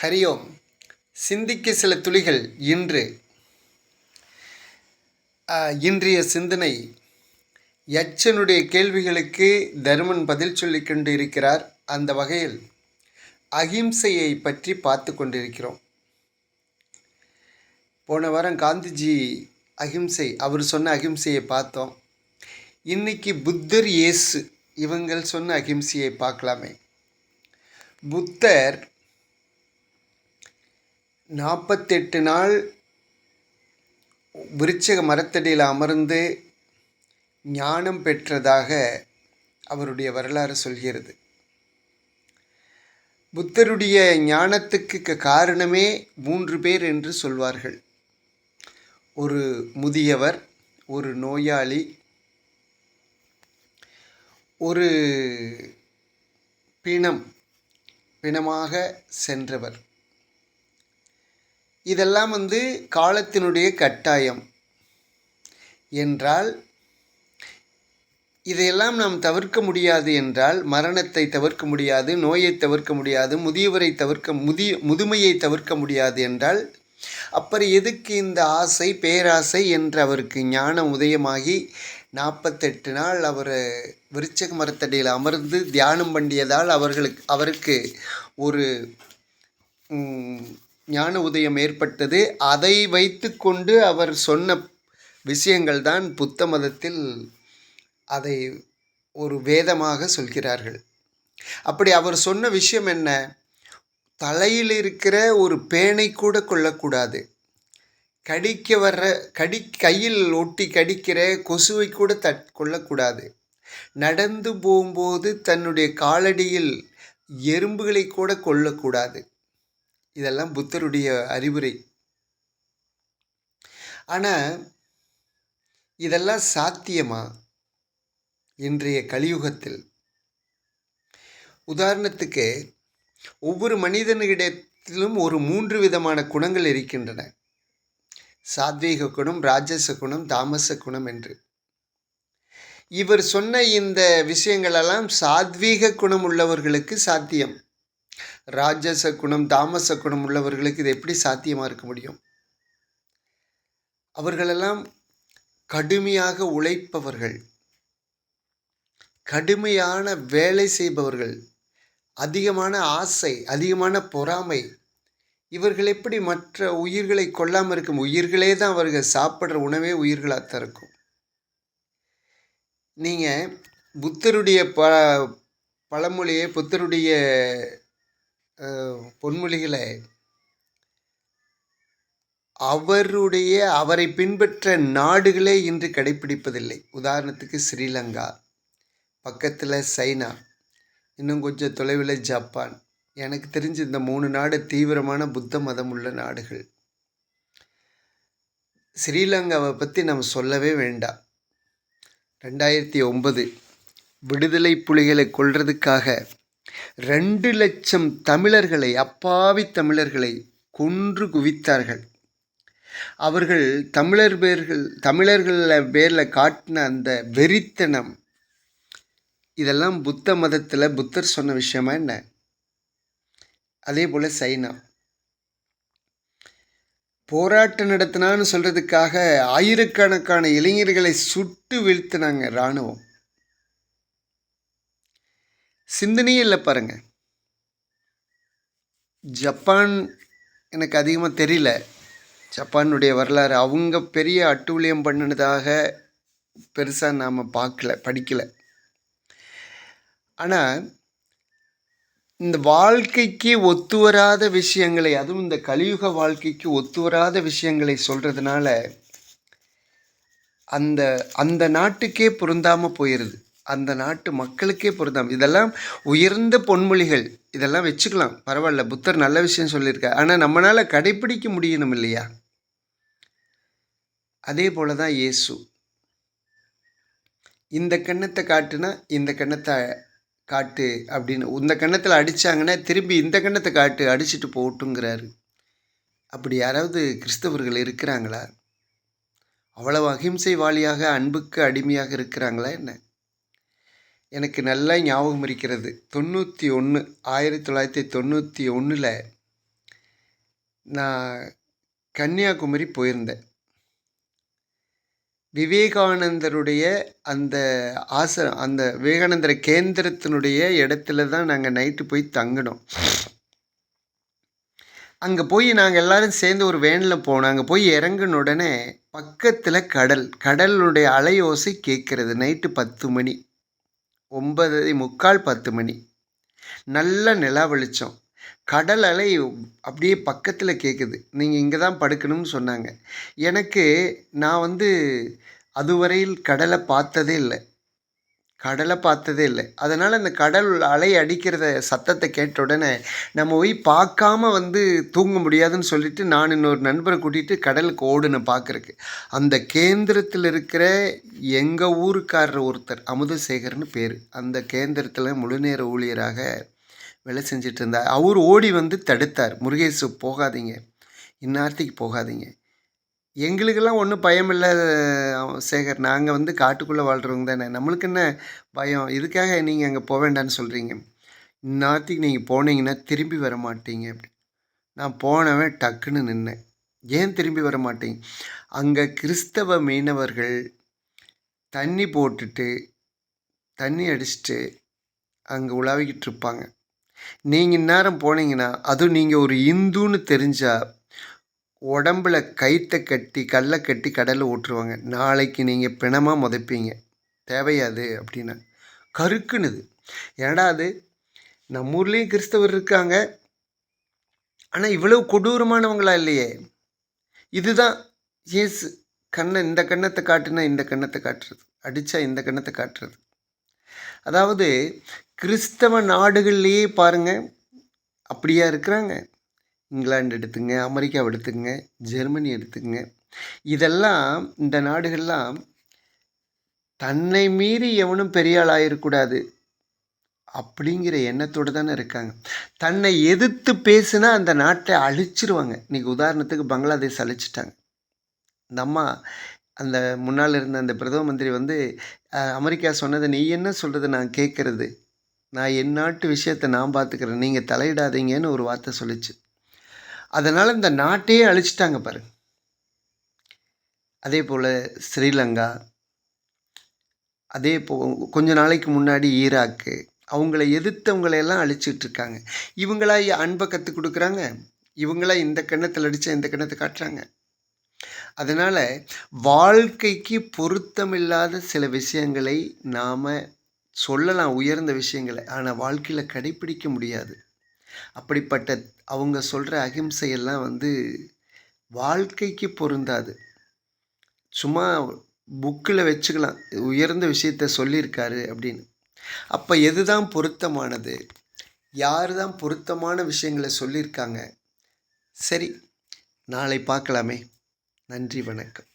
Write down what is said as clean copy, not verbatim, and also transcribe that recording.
ஹரியோம். சிந்திக்க சில துளிகள். இன்றைய சிந்தனை, யட்சனுடைய கேள்விகளுக்கு தருமன் பதில் சொல்லிக் கொண்டு இருக்கிறார். அந்த வகையில் அகிம்சையை பற்றி பார்த்து கொண்டிருக்கிறோம். போன வாரம் காந்திஜி அவர் சொன்ன அகிம்சையை பார்த்தோம். இன்னைக்கு புத்தர், இயேசு இவங்கள் சொன்ன அகிம்சையை பார்க்கலாமே. புத்தர் 48 நாள் விருட்சக மரத்தடியில் அமர்ந்து ஞானம் பெற்றதாக அவருடைய வரலாறு சொல்கிறது. புத்தருடைய ஞானத்துக்கு காரணமே 3 பேர் என்று சொல்வார்கள். ஒரு முதியவர், ஒரு நோயாளி, ஒரு பிணமாக சென்றவர். இதெல்லாம் காலத்தினுடைய கட்டாயம் என்றால், இதையெல்லாம் நாம் தவிர்க்க முடியாது என்றால், மரணத்தை தவிர்க்க முடியாது, நோயை தவிர்க்க முடியாது, முதுமையை தவிர்க்க முடியாது என்றால், அப்புறம் எதுக்கு இந்த ஆசை, பேராசை என்று அவருக்கு ஞானம் உதயமாகி 48 நாள் அவர் விருட்சக மரத்தடியில் அமர்ந்து தியானம் பண்ணியதால் அவருக்கு ஒரு ஞான உதயம் ஏற்பட்டது. அதை வைத்து கொண்டு அவர் சொன்ன விஷயங்கள் தான் புத்த மதத்தில் அதை ஒரு வேதமாக சொல்கிறார்கள். அப்படி அவர் சொன்ன விஷயம் என்ன? தலையில் இருக்கிற ஒரு பேனை கூட கொள்ளக்கூடாது, கையில் ஒட்டி கடிக்கிற கொசுவை கூட கொள்ளக்கூடாது, நடந்து போகும்போது தன்னுடைய காலடியில் எறும்புகளை கூட கொள்ளக்கூடாது. இதெல்லாம் புத்தருடைய அறிவுரை. ஆனால் இதெல்லாம் சாத்தியமா இன்றைய கலியுகத்தில்? உதாரணத்துக்கு, ஒவ்வொரு மனிதனிடத்திலும் ஒரு 3 விதமான குணங்கள் இருக்கின்றன. சாத்வீக குணம், ராஜச குணம், தாமச குணம் என்று. இவர் சொன்ன இந்த விஷயங்களெல்லாம் சாத்வீக குணம் உள்ளவர்களுக்கு சாத்தியம். ராஜச குணம், தாமச குணம் உள்ளவர்களுக்கு இது எப்படி சாத்தியமாக இருக்க முடியும்? அவர்களெல்லாம் கடுமையாக உழைப்பவர்கள், கடுமையான வேலை செய்பவர்கள், அதிகமான ஆசை, அதிகமான பொறாமை. இவர்கள் எப்படி மற்ற உயிர்களை கொல்லாமல் இருக்கும்? உயிர்களே தான் அவர்கள் சாப்பிட்ற உணவே உயிர்களாகத்தான் இருக்கும். நீங்கள் புத்தருடைய பழமொழியை, புத்தருடைய பொன்மொழிகளை அவரை பின்பற்ற நாடுகளே இன்று கடைப்பிடிப்பதில்லை. உதாரணத்துக்கு ஸ்ரீலங்கா, பக்கத்தில் சைனா, இன்னும் கொஞ்சம் தொலைவில் ஜப்பான். எனக்கு தெரிஞ்சு இந்த 3 நாடு தீவிரமான புத்த மதம் உள்ள நாடுகள். ஸ்ரீலங்காவை பற்றி நம்ம சொல்லவே வேண்டாம். 2009 விடுதலை புலிகளை கொல்றதுக்காக 2 லட்சம் தமிழர்களை, அப்பாவி தமிழர்களை கொன்று குவித்தார்கள். அவர்கள் தமிழர்கள் பேரில் காட்டின அந்த வெறித்தனம், இதெல்லாம் புத்த மதத்தில் புத்தர் சொன்ன விஷயமா என்ன? அதே போல் சைனா போராட்டம் நடத்தினான்னு சொல்கிறதுக்காக ஆயிரக்கணக்கான இளைஞர்களை சுட்டு வீழ்த்தினாங்க இராணுவம். சிந்தனையே இல்லை பாருங்க. ஜப்பான் எனக்கு அதிகமாக தெரியல, ஜப்பானுடைய வரலாறு. அவங்க பெரிய அட்டூழியம் பண்ணினதாக பெருசாக நாம் படிக்கலை. ஆனால் இந்த வாழ்க்கைக்கு ஒத்து வராத விஷயங்களை, அதுவும் இந்த கலியுக வாழ்க்கைக்கு ஒத்து வராத விஷயங்களை சொல்கிறதுனால அந்த நாட்டுக்கே பொருந்தாமல் போயிடுது, அந்த நாட்டு மக்களுக்கே பொருந்தாமல். இதெல்லாம் உயர்ந்த பொன்மொழிகள், இதெல்லாம் வச்சுக்கலாம், பரவாயில்ல, புத்தர் நல்ல விஷயம் சொல்லியிருக்கார். ஆனால் நம்மளால் கடைப்பிடிக்க முடியணும் இல்லையா? அதே போல தான் இயேசு. இந்த கண்ணத்தை காட்டுனா இந்த கண்ணத்தை காட்டு அப்படின்னு, இந்த கண்ணத்தில் அடித்தாங்கன்னா திரும்பி இந்த கண்ணத்தை காட்டு, அடிச்சுட்டு போட்டுங்கிறாரு. அப்படி யாராவது கிறிஸ்தவர்கள் இருக்கிறாங்களா? அவ்வளவு அகிம்சை வாளியாக, அன்புக்கு அடிமையாக இருக்கிறாங்களா என்ன? எனக்கு நல்லா ஞாபகம் இருக்கிறது, 1991 நான் கன்னியாகுமரி போயிருந்தேன். விவேகானந்தருடைய அந்த அந்த விவேகானந்தர் கேந்திரத்தினுடைய இடத்துல தான் நாங்கள் நைட்டு போய் தங்கினோம். அங்கே போய் நாங்கள் எல்லாரும் சேர்ந்து ஒரு வேனில் போனோம். அங்கே போய் இறங்கின உடனே பக்கத்தில் கடலுடைய அலையோசை கேட்குறது. நைட்டு 10 மணி, 9:45 10 மணி. நல்ல நிலா வெளிச்சம். கடல் அலை அப்படியே பக்கத்தில் கேட்குது. நீங்கள் இங்கே தான் படுக்கணும்னு சொன்னாங்க. நான் அதுவரையில் கடலை பார்த்ததே இல்லை. அதனால் அந்த கடல் அலை அடிக்கிறத சத்தத்தை கேட்ட உடனே நம்ம போய் பார்க்காம தூங்க முடியாதுன்னு சொல்லிட்டு நான் இன்னொரு நண்பரை கூட்டிகிட்டு கடலுக்கு ஓடுனேன் பார்க்குறக்கு. அந்த கேந்திரத்தில் இருக்கிற எங்கள் ஊருக்காரர் ஒருத்தர், அமுதசேகர்னு பேர், அந்த கேந்திரத்தில் முழுநேர ஊழியராக வேலை செஞ்சிட்டு இருந்தார். அவர் ஓடி தடுத்தார். முருகேசு, போகாதீங்க, இந்நேரத்துக்கு போகாதீங்க. எங்களுக்கெல்லாம் ஒன்றும் பயம் இல்லை சேகர், நாங்கள் காட்டுக்குள்ளே வாழ்கிறவங்க தானே, நம்மளுக்கு என்ன பயம், இதுக்காக நீங்கள் அங்கே போக வேண்டான்னு சொல்கிறீங்க, இந்நேரத்துக்கு நீங்கள் போனீங்கன்னா திரும்பி வர மாட்டீங்க அப்படி. நான் போனவன் டக்குன்னு நின்னேன். ஏன் திரும்பி வர மாட்டீங்க? அங்கே கிறிஸ்தவ மீனவர்கள் தண்ணி போட்டுட்டு தண்ணி அடிச்சுட்டு அங்கே உலாவிக்கிட்டு இருப்பாங்க. நீங்கள் இந்நேரம் போனீங்கன்னா, அதுவும் நீங்கள் ஒரு இந்துன்னு தெரிஞ்சால் உடம்புல கயிற்றை கட்டி கல்லை கட்டி கடலில் ஓட்டுருவாங்க. நாளைக்கு நீங்கள் பிணமாக முதப்பீங்க. தேவையாது அப்படின்னு கருக்குனுது. ஏன்னா அது நம்ம ஊர்லேயும் கிறிஸ்தவர் இருக்காங்க, ஆனால் இவ்வளவு கொடூரமானவங்களா இல்லையே. இதுதான் இயேசு. இந்த கண்ணத்தை காட்டுனா இந்த கண்ணத்தை காட்டுறது, அடித்தா இந்த கண்ணத்தை காட்டுறது. அதாவது கிறிஸ்தவ நாடுகள்லேயே பாருங்கள் அப்படியா இருக்கிறாங்க. இங்கிலாந்து எடுத்துங்க, அமெரிக்காவை எடுத்துங்க, ஜெர்மனி எடுத்துங்க. இதெல்லாம், இந்த நாடுகள்லாம் தன்னை மீறி எவனும் பெரிய ஆள் ஆகிடக்கூடாது அப்படிங்கிற எண்ணத்தோடு தானே இருக்காங்க. தன்னை எதிர்த்து பேசுனா அந்த நாட்டை அழிச்சிருவாங்க. இன்றைக்கி உதாரணத்துக்கு பங்களாதேஷ் அழிச்சிட்டாங்க. நம்ம அந்த முன்னால் இருந்த அந்த பிரதம மந்திரி அமெரிக்கா சொன்னதை நீ என்ன சொல்கிறது, நான் கேட்குறது, நான் என் நாட்டு விஷயத்தை நான் பார்த்துக்கிறேன், நீங்கள் தலையிடாதீங்கன்னு ஒரு வார்த்தை சொல்லிச்சு. அதனால் இந்த நாட்டையே அழிச்சிட்டாங்க பாருங்க. அதே போல் ஸ்ரீலங்கா, கொஞ்ச நாளைக்கு முன்னாடி ஈராக்கு, அவங்கள எதிர்த்தவங்களையெல்லாம் அழிச்சிட்டு இருக்காங்க. இவங்களா அன்பை கற்றுக் கொடுக்குறாங்க, இவங்களா இந்த கண்ணத்தில் அடித்தா இந்த கண்ணத்தை காட்டுறாங்க. அதனால் வாழ்க்கைக்கு பொருத்தமில்லாத சில விஷயங்களை நாம் சொல்லலாம், உயர்ந்த விஷயங்களை, ஆனால் வாழ்க்கையில் கடைப்பிடிக்க முடியாது. அப்படிப்பட்ட அவங்க சொல்கிற அகிம்சையெல்லாம் வாழ்க்கைக்கு பொருந்தாது. சும்மா புக்கில் வச்சுக்கலாம், உயர்ந்த விஷயத்த சொல்லியிருக்காரு அப்படின்னு. அப்போ எது தான் பொருத்தமானது, யார் தான் பொருத்தமான விஷயங்களை சொல்லியிருக்காங்க? சரி, நாளை பார்க்கலாமே. நன்றி, வணக்கம்.